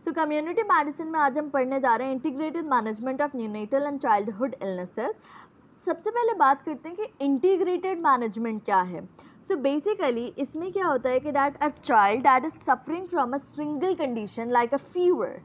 सो community medicine में आज हम पढ़ने जा रहे हैं integrated management of neonatal and childhood illnesses. सबसे पहले बात करते हैं कि इंटीग्रेटेड मैनेजमेंट क्या है। सो बेसिकली इसमें क्या होता है कि that a child that is suffering from a single condition like a fever,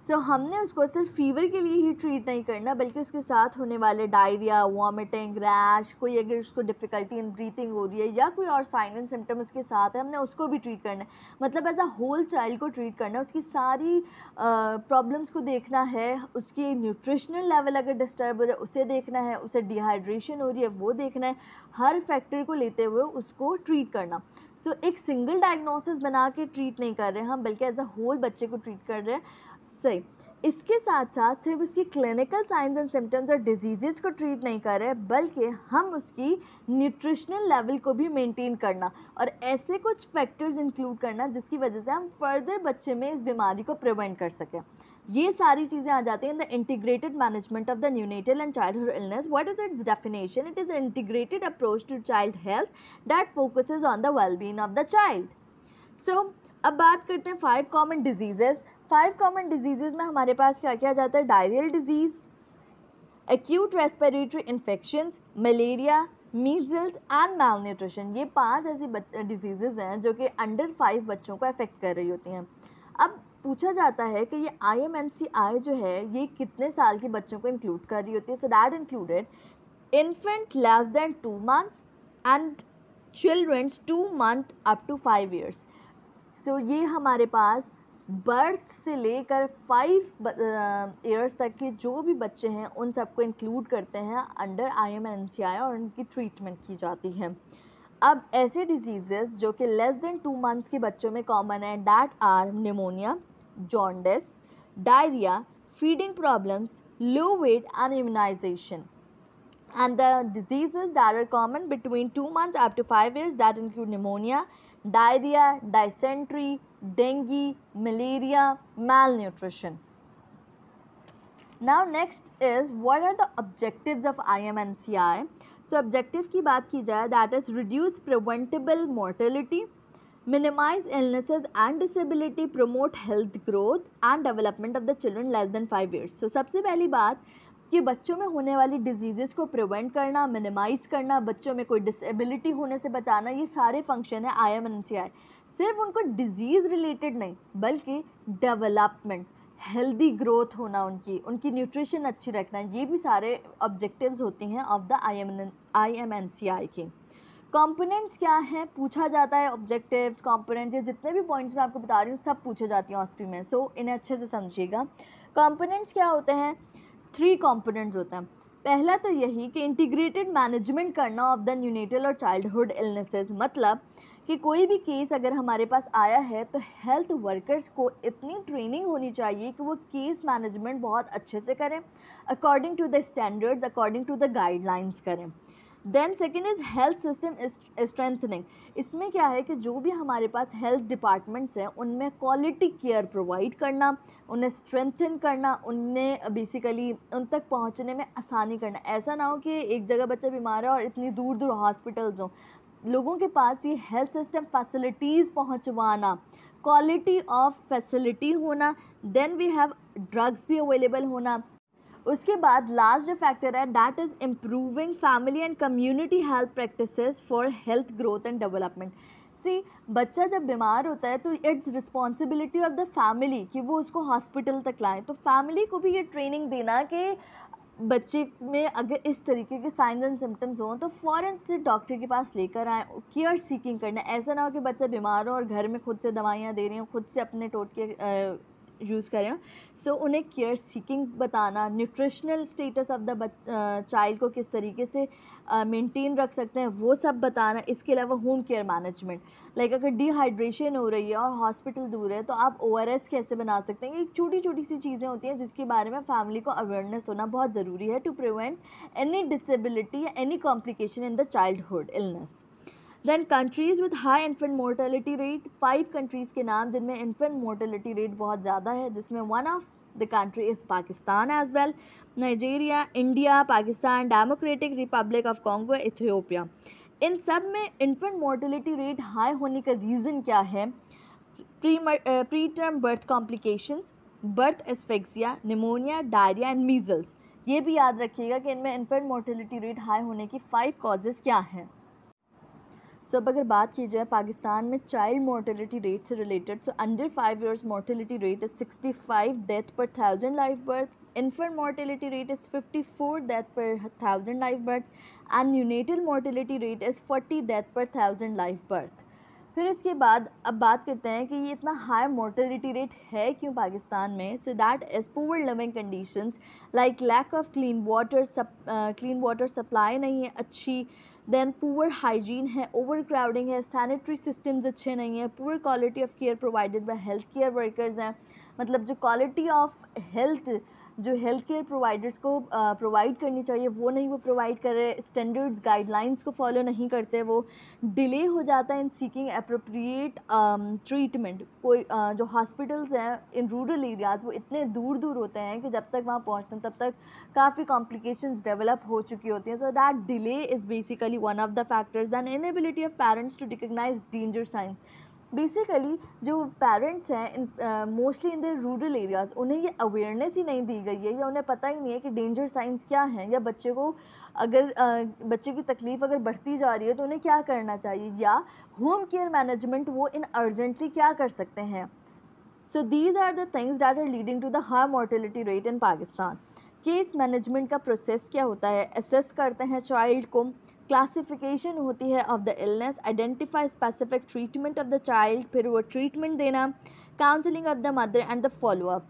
so हमने उसको सिर्फ फीवर के लिए ही ट्रीट नहीं करना, बल्कि उसके साथ होने वाले डायरिया, वॉमिटिंग, रैश, कोई अगर उसको डिफ़िकल्टी इन ब्रीथिंग हो रही है या कोई और साइन एंड सिम्टम उसके साथ है, हमने उसको भी ट्रीट करना है। मतलब एज अ होल चाइल्ड को ट्रीट करना है, उसकी सारी प्रॉब्लम्स को देखना है, उसकी न्यूट्रिशनल लेवल अगर डिस्टर्ब हो रहा है उसे देखना है, उसे डिहाइड्रेशन हो रही है वो देखना है, हर फैक्टर को लेते हुए उसको ट्रीट करना। सो एक सिंगल डायग्नोसिस बना के ट्रीट नहीं कर रहे हम, बल्कि एज अ होल बच्चे को ट्रीट कर रहे हैं। सही, इसके साथ साथ सिर्फ उसकी क्लिनिकल साइंस एंड सिम्टम्स और डिजीज़ को ट्रीट नहीं कर रहे, बल्कि हम उसकी न्यूट्रिशनल लेवल को भी मेंटेन करना और ऐसे कुछ फैक्टर्स इंक्लूड करना जिसकी वजह से हम फर्दर बच्चे में इस बीमारी को प्रिवेंट कर सकें। ये सारी चीज़ें आ जाती हैं in the integrated management of the neonatal and childhood illness. What is it's definition? It is an integrated approach to child health that focuses on the well-being of the child. सो अब बात करते हैं 5 कॉमन डिजीज़ेज़। 5 कॉमन डिजीज़ेज़ में हमारे पास क्या क्या जाता है? Diarrhoeal disease, acute respiratory infections, malaria, measles and mall nutrition. ये 5 ऐसी डिजीज़ेज़ हैं जो कि अंडर 5 बच्चों को अफेक्ट कर रही होती हैं। अब पूछा जाता है कि ये IMNCI जो है ये कितने साल के बच्चों को इंक्लूड कर रही होती है? So that included infant less than 2 months and childrens 2 month up to 5 years. So ये हमारे पास बर्थ से लेकर 5 ईयर्स तक के जो भी बच्चे हैं उन सबको इंक्लूड करते हैं अंडर IMNCI और उनकी ट्रीटमेंट की जाती है। अब ऐसे डिजीज़ेस जो कि लेस देन 2 मंथ्स के बच्चों में कॉमन है, that are pneumonia, jaundice, diarrhoea, feeding problems, low weight and immunisation. And the diseases that are common between 2 months up to 5 years that include pneumonia, diarrhea, dysentery, dengue, malaria, malnutrition. Now next is what are the objectives of IMNCI? So objective की बात की जाए that is reduce preventable mortality, minimize illnesses and disability, promote health growth and development of the children less than 5 years. So सबसे पहली बात कि बच्चों में होने वाली डिजीज़ को प्रिवेंट करना, मिनिमाइज़ करना, बच्चों में कोई डिसेबिलिटी होने से बचाना, ये सारे फंक्शन है IMNCI। सिर्फ उनको डिजीज़ रिलेटेड नहीं बल्कि डेवलपमेंट, हेल्दी ग्रोथ होना, उनकी न्यूट्रिशन अच्छी रखना, ये भी सारे ऑब्जेक्टिव्स होती हैं ऑफ द IMNCI के। कंपोनेंट्स क्या हैं पूछा जाता है, ऑब्जेक्टिव्स, कंपोनेंट्स, ये जितने भी पॉइंट्स मैं आपको बता रही हूँ सब पूछे जाती हैं OSPI में। सो इन्हें अच्छे से समझिएगा। कंपोनेंट्स क्या होते हैं? 3 कंपोनेंट्स होते हैं। पहला तो यही कि इंटीग्रेटेड मैनेजमेंट करना ऑफ द न्यूनेटल और चाइल्डहुड इलनेसेस, मतलब कि कोई भी केस अगर हमारे पास आया है तो हेल्थ वर्कर्स को इतनी ट्रेनिंग होनी चाहिए कि वो केस मैनेजमेंट बहुत अच्छे से करें, according to the standards, according to the guidelines करें। Then second is health system strengthening. इसमें क्या है कि जो भी हमारे पास हेल्थ डिपार्टमेंट्स हैं उनमें क्वालिटी केयर प्रोवाइड करना, उन्हें स्ट्रेंथन करना, उन्हें बेसिकली उन तक पहुंचने में आसानी करना। ऐसा ना हो कि एक जगह बच्चा बीमार है और इतनी दूर दूर हॉस्पिटल्स हों, लोगों के पास ये हेल्थ सिस्टम फैसिलिटीज़ पहुंचवाना, क्वालिटी ऑफ फैसिलिटी होना, देन वी हैव ड्रग्स भी अवेलेबल होना। उसके बाद लास्ट जो फैक्टर है that is improving family and community health practices for health growth and development. See, बच्चा जब बीमार होता है तो it's responsibility of the family कि वो उसको हॉस्पिटल तक लाएं। तो फैमिली को भी ये ट्रेनिंग देना कि बच्चे में अगर इस तरीके के साइंस एंड सिम्टम्स हों तो फ़ौरन से डॉक्टर के पास लेकर आएँ, केयर सीकिंग करना। ऐसा ना हो कि बच्चा बीमार हो और घर में खुद से दवाइयाँ दे रही हों, खुद से अपने टोटके यूज़ करें। सो उन्हें केयर सीकिंग बताना, nutritional status of the child को किस तरीके से मेंटेन रख सकते हैं वो सब बताना। इसके अलावा होम केयर मैनेजमेंट, लाइक अगर डिहाइड्रेशन हो रही है और हॉस्पिटल दूर है तो आप ORS कैसे बना सकते हैं। ये छोटी छोटी सी चीज़ें होती हैं जिसके बारे में फैमिली को अवेयरनेस होना बहुत ज़रूरी है टू प्रिवेंट एनी डिसेबिलिटी या any complication in the childhood illness. Then countries with high infant mortality rate, 5 countries के नाम जिनमें इन्फेंट मोर्टेलिटी रेट बहुत ज़्यादा है, जिसमें one of the country is Pakistan as well, Nigeria, India, Pakistan, Democratic Republic of Congo, Ethiopia. इन सब में इन्फेंट मोर्टेलिटी रेट हाई होने का रीज़न क्या है? Pre term birth complications, birth asphyxia, pneumonia, diarrhoea and measles. ये भी याद रखिएगा कि इनमें इन्फेंट मोर्टेलिटी रेट हाई होने की 5 कॉजेज़ क्या हैं। सो अब अगर बात की जाए पाकिस्तान में चाइल्ड मोर्टेलिटी रेट से related, so under 5 years mortality rate is 65 death पर 1000 live birth, infant mortality rate is 54 death per 1000 live births and neonatal mortality rate is 40 death per 1000 live birth। फिर उसके बाद अब बात करते हैं कि ये इतना हाई मोर्टेलिटी रेट है क्यों पाकिस्तान में। So that is poor living conditions like lack of clean water supply नहीं है अच्छी, देन पुअर हाइजीन है, ओवर क्राउडिंग है, सैनिटरी सिस्टम्स अच्छे नहीं हैं, poor quality of care provided by health care workers हैं। मतलब जो क्वालिटी ऑफ हेल्थ जो हेल्थ केयर प्रोवाइडर्स को प्रोवाइड करनी चाहिए वो नहीं वो प्रोवाइड कर रहे, स्टैंडर्ड्स गाइडलाइंस को फॉलो नहीं करते, वो डिले हो जाता है इन सीकिंग अप्रोप्रिएट ट्रीटमेंट। कोई जो हॉस्पिटल्स हैं इन रूरल एरियाज़ वो इतने दूर दूर होते हैं कि जब तक वहाँ पहुँचते हैं तब तक काफ़ी कॉम्प्लिकेशंस डेवलप हो चुकी होती हैं। तो that delay is basically one of the factors. Then inability of parents to recognise danger signs. Basically जो पेरेंट्स हैं mostly in the rural areas उन्हें ये अवेयरनेस ही नहीं दी गई है या उन्हें पता ही नहीं है कि डेंजर साइंस क्या हैं, या बच्चे को अगर बच्चे की तकलीफ़ अगर बढ़ती जा रही है तो उन्हें क्या करना चाहिए, या होम केयर मैनेजमेंट वो इन अर्जेंटली क्या कर सकते हैं। So these are the things that are leading to the high mortality rate in Pakistan. Case management का प्रोसेस क्या होता है, असेस करते हैं चाइल्ड को, क्लासिफिकेशन होती है of the illness, identify specific treatment of the child, फिर वो ट्रीटमेंट देना, counselling of the mother and the follow up.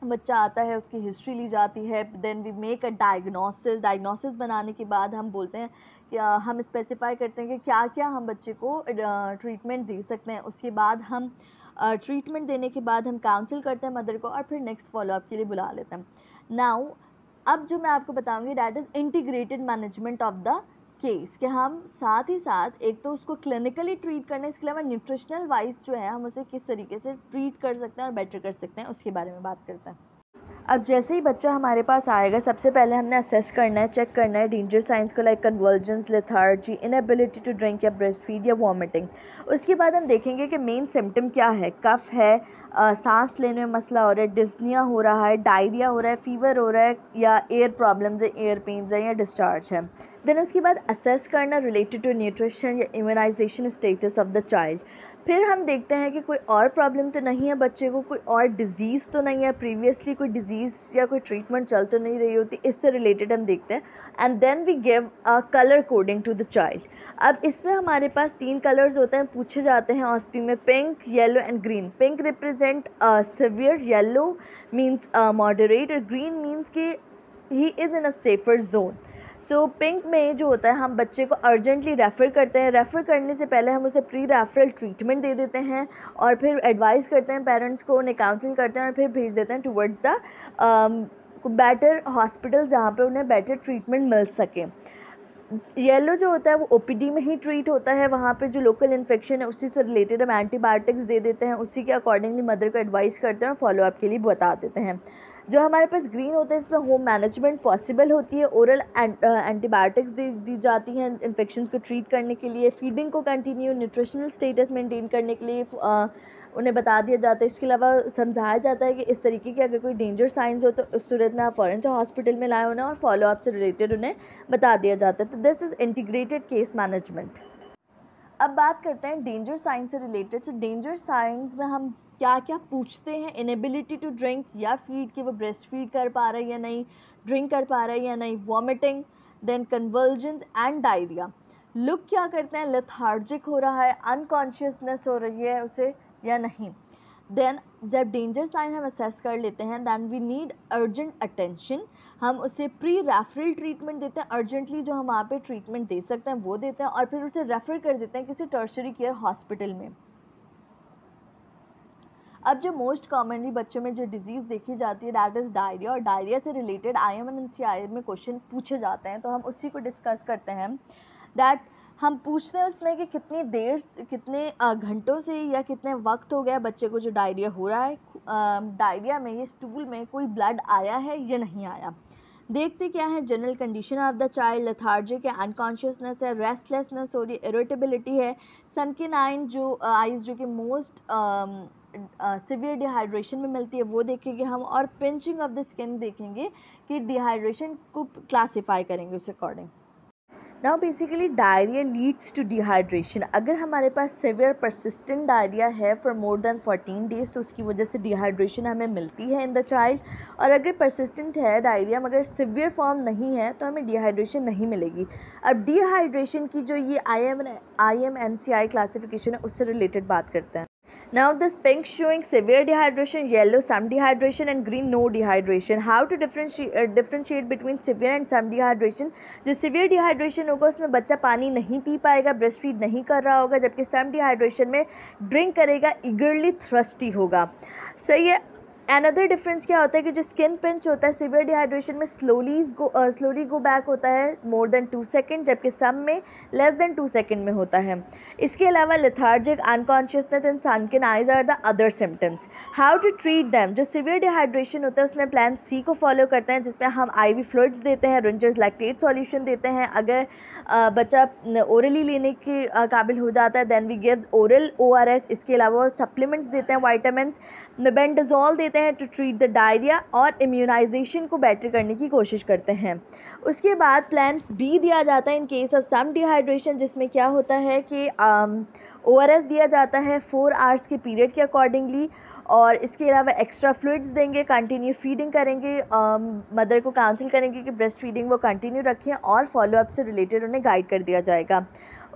बच्चा आता है उसकी हिस्ट्री ली जाती है, then we make a diagnosis बनाने के बाद हम बोलते हैं कि हम स्पेसिफाई करते हैं कि क्या क्या हम बच्चे को ट्रीटमेंट दे सकते हैं। उसके बाद हम ट्रीटमेंट देने के बाद हम काउंसिल करते हैं मदर को और फिर नेक्स्ट फॉलोअप के लिए बुला लेते हैं। नाउ अब जो मैं आपको बताऊंगी that is integrated management of the case, कि हम साथ ही साथ एक तो उसको क्लिनिकली ट्रीट करने, इसके अलावा न्यूट्रिशनल वाइज जो है हम उसे किस तरीके से ट्रीट कर सकते हैं और बेटर कर सकते हैं उसके बारे में बात करते हैं। अब जैसे ही बच्चा हमारे पास आएगा सबसे पहले हमने असेस करना है, चेक करना है डेंजर साइंस को, like convergence, lethargy, inability to drink या ब्रेस्ट फीड या वॉमिटिंग। उसके बाद हम देखेंगे कि मेन सिम्टम क्या है, कफ है, सांस लेने में मसला हो रहा है, डिस्निया हो रहा है, डायरिया हो रहा है, फीवर हो रहा है, या एयर प्रॉब्लम्स है, एयर पेन्स है, या डिस्चार्ज है। देन उसके बाद असेस करना रिलेटेड टू न्यूट्रिशन या immunisation status of the child. फिर हम देखते हैं कि कोई और प्रॉब्लम तो नहीं है बच्चे को, कोई और डिज़ीज़ तो नहीं है, प्रीवियसली कोई डिज़ीज़ या कोई ट्रीटमेंट चल तो नहीं रही होती, इससे रिलेटेड हम देखते हैं। And then we give a colour coding to the child. अब इसमें हमारे पास 3 कलर्स होते हैं, पूछे जाते हैं ऑस्पी में, pink, yellow and green. Pink represent severe, yellow means moderate और ग्रीन मीन्स कि he is in a safer zone. So pink में जो होता है हम बच्चे को अर्जेंटली रेफ़र करते हैं, रेफ़र करने से पहले हम उसे प्री रेफरल ट्रीटमेंट दे देते हैं और फिर एडवाइस करते हैं पेरेंट्स को, उन्हें काउंसिल करते हैं और फिर भेज देते हैं टुवर्ड्स द बेटर हॉस्पिटल जहाँ पे उन्हें बेटर ट्रीटमेंट मिल सके। येलो जो होता है वो ओपीडी में ही ट्रीट होता है, वहाँ पे जो लोकल इन्फेक्शन है उसी से रिलेटेड हम एंटीबायोटिक्स दे देते हैं, उसी के अकॉर्डिंगली मदर को एडवाइस करते हैं और फॉलोअप के लिए बता देते हैं। जो हमारे पास ग्रीन होता है इसमें होम मैनेजमेंट पॉसिबल होती है, ओरल एंटीबायोटिक्स दी जाती हैं इन्फेक्शंस को ट्रीट करने के लिए, फीडिंग को कंटिन्यू, न्यूट्रिशनल स्टेटस मेंटेन करने के लिए उन्हें बता दिया जाता है। इसके अलावा समझाया जाता है कि इस तरीके के अगर कोई डेंजर साइंस हो तो उस सूरत में आप फ़ौरन से हॉस्पिटल में लाए उन्हें और फॉलोअप से रिलेटेड उन्हें बता दिया जाता है। तो this is integrated case management. अब बात करते हैं डेंजर साइंस से रिलेटेड। तो डेंजर साइंस में हम क्या क्या पूछते हैं, इनेबिलिटी टू ड्रिंक या फीड, कि वो ब्रेस्ट फीड कर पा रहा है या नहीं, ड्रिंक कर पा रहा है या नहीं, vomiting, then convergence and diarrhoea. Look क्या करते हैं, लेथार्जिक हो रहा है, अनकॉन्शियसनेस हो रही है उसे या नहीं। देन जब डेंजर साइन हम असेस कर लेते हैं then we need urgent attention, हम उसे प्री रेफरल ट्रीटमेंट देते हैं, अर्जेंटली जो हम वहाँ पे ट्रीटमेंट दे सकते हैं वो देते हैं और फिर उसे रेफ़र कर देते हैं किसी टर्शरी केयर हॉस्पिटल में। अब जो मोस्ट कॉमनली बच्चों में जो डिज़ीज़ देखी जाती है दैट इज़ डायरिया, और डायरिया से रिलेटेड IMNCI में क्वेश्चन पूछे जाते हैं, तो हम उसी को डिस्कस करते हैं। दैट हम पूछते हैं उसमें कि कितनी देर, कितने घंटों से या कितने वक्त हो गया बच्चे को जो डायरिया हो रहा है, डायरिया में या स्टूल में कोई ब्लड आया है या नहीं आया। देखते क्या है, general condition of the child, lethargic है, अनकॉन्शियसनेस है, रेस्टलेसनेस हो रही है, इरिटेबिलिटी है, सनकिन आइज़ जो कि मोस्ट सिवियर डिहाइड्रेशन में मिलती है वो देखेंगे हम, और पिंचिंग ऑफ द स्किन देखेंगे कि डिहाइड्रेशन को क्लासीफाई करेंगे उस according. Now basically diarrhoea leads to dehydration. अगर हमारे पास सिवियर परसिस्टेंट डायरिया है फॉर मोर देन 14 डेज तो उसकी वजह से डिहाइड्रेशन हमें मिलती है इन द चाइल्ड। और अगर परसिस्टेंट है डायरिया मगर सिवियर फॉर्म नहीं है तो हमें डिहाइड्रेशन नहीं मिलेगी। अब डिहाइड्रेशन की जो ये IMNCI क्लासिफिकेशन है उससे रिलेटेड बात करते हैं। Now this pink showing severe dehydration, yellow some dehydration and green no dehydration. How to differentiate between severe and some dehydration? जो severe dehydration होगा उसमें बच्चा पानी नहीं पी पाएगा, ब्रेस्ट फीड नहीं कर रहा होगा, जबकि some dehydration में ड्रिंक करेगा, eagerly thirsty होगा। सही है। अनदर डिफरेंस क्या होता है कि जो स्किन पिंच होता है सिवियर डिहाइड्रेशन में स्लोली गो बैक होता है मोर देन 2 सेकेंड, जबकि सम में लेस देन 2 सेकेंड में होता है। इसके अलावा lethargic, unconsciousness and sunken eyes are the other symptoms. How to treat them? जो सिवियर डिहाइड्रेशन होता है उसमें प्लान सी को फॉलो करते हैं, जिसमें हम IV फ्लूइड्स देते हैं, रिंजर्स लैक्टेट सॉल्यूशन देते हैं। अगर बच्चा ओरली लेने के काबिल हो जाता है then we gives oral ORS। इसके अलावा सप्लीमेंट्स देते हैं, वाइटामिन्स, मेबेंडाजोल देते हैं टू ट्रीट द डायरिया, और इम्यूनाइजेशन को बेटर करने की कोशिश करते हैं। उसके बाद प्लान B दिया जाता है in case of some dehydration, जिसमें क्या होता है कि ORS दिया जाता है 4 आवर्स के पीरियड के अकॉर्डिंगली, और इसके अलावा एक्स्ट्रा फ्लूइड्स देंगे, कंटिन्यू फीडिंग करेंगे, मदर को काउंसिल करेंगे कि ब्रेस्ट फीडिंग वो कंटिन्यू रखें, और फॉलोअप से रिलेटेड उन्हें गाइड कर दिया जाएगा।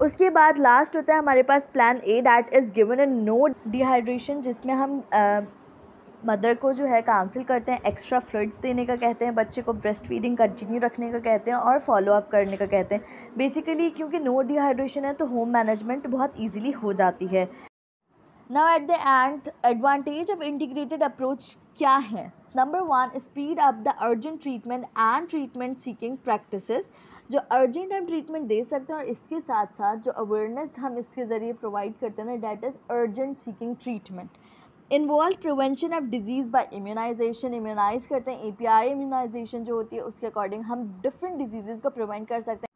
उसके बाद लास्ट होता है हमारे पास plan A that is given in no dehydration, जिसमें हम मदर को जो है काउंसिल करते हैं, एक्स्ट्रा फ्लूइड्स देने का कहते हैं, बच्चे को ब्रेस्ट फीडिंग कंटिन्यू रखने का कहते हैं, और फॉलो अप करने का कहते हैं। बेसिकली क्योंकि नो डिहाइड्रेशन है तो होम मैनेजमेंट बहुत ईजिली हो जाती है। Now at the end advantage of integrated approach क्या है? Number 1, speed up the urgent treatment and treatment seeking practices. जो अर्जेंट हम ट्रीटमेंट दे सकते हैं, और इसके साथ साथ जो अवेयरनेस हम इसके ज़रिए प्रोवाइड करते हैं ना, that is urgent seeking treatment. Involve prevention of disease by immunisation. Immunise करते हैं, API इम्यूनाइजेशन जो होती है उसके अकॉर्डिंग हम डिफरेंट डिजीज़ को प्रिवेंट कर सकते हैं।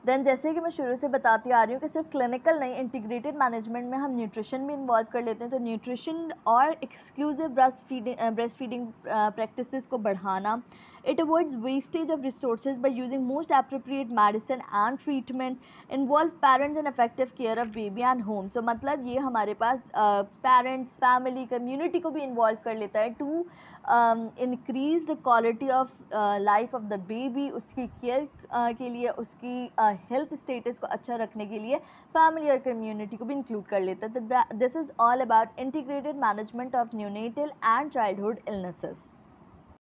देन जैसे कि मैं शुरू से बताती आ रही हूँ कि सिर्फ क्लिनिकल नहीं, इंटीग्रेटेड मैनेजमेंट में हम न्यूट्रिशन भी इन्वॉल्व कर लेते हैं। तो न्यूट्रिशन और एक्सक्लूसिव ब्रेस्ट फीडिंग प्रैक्टिसेस को बढ़ाना। It avoids wastage of resources by using most appropriate medicine and treatment. Involve parents in effective care of baby and home. तो मतलब ये हमारे पास पेरेंट्स, फैमिली, कम्युनिटी को भी इन्वॉल्व कर लेता है to increase the quality of life of the baby. उसकी केयर के लिए, उसकी हेल्थ स्टेटस को अच्छा रखने के लिए फैमिली और कम्युनिटी को भी इंक्लूड कर लेता है। This is all about integrated management of neonatal and childhood illnesses.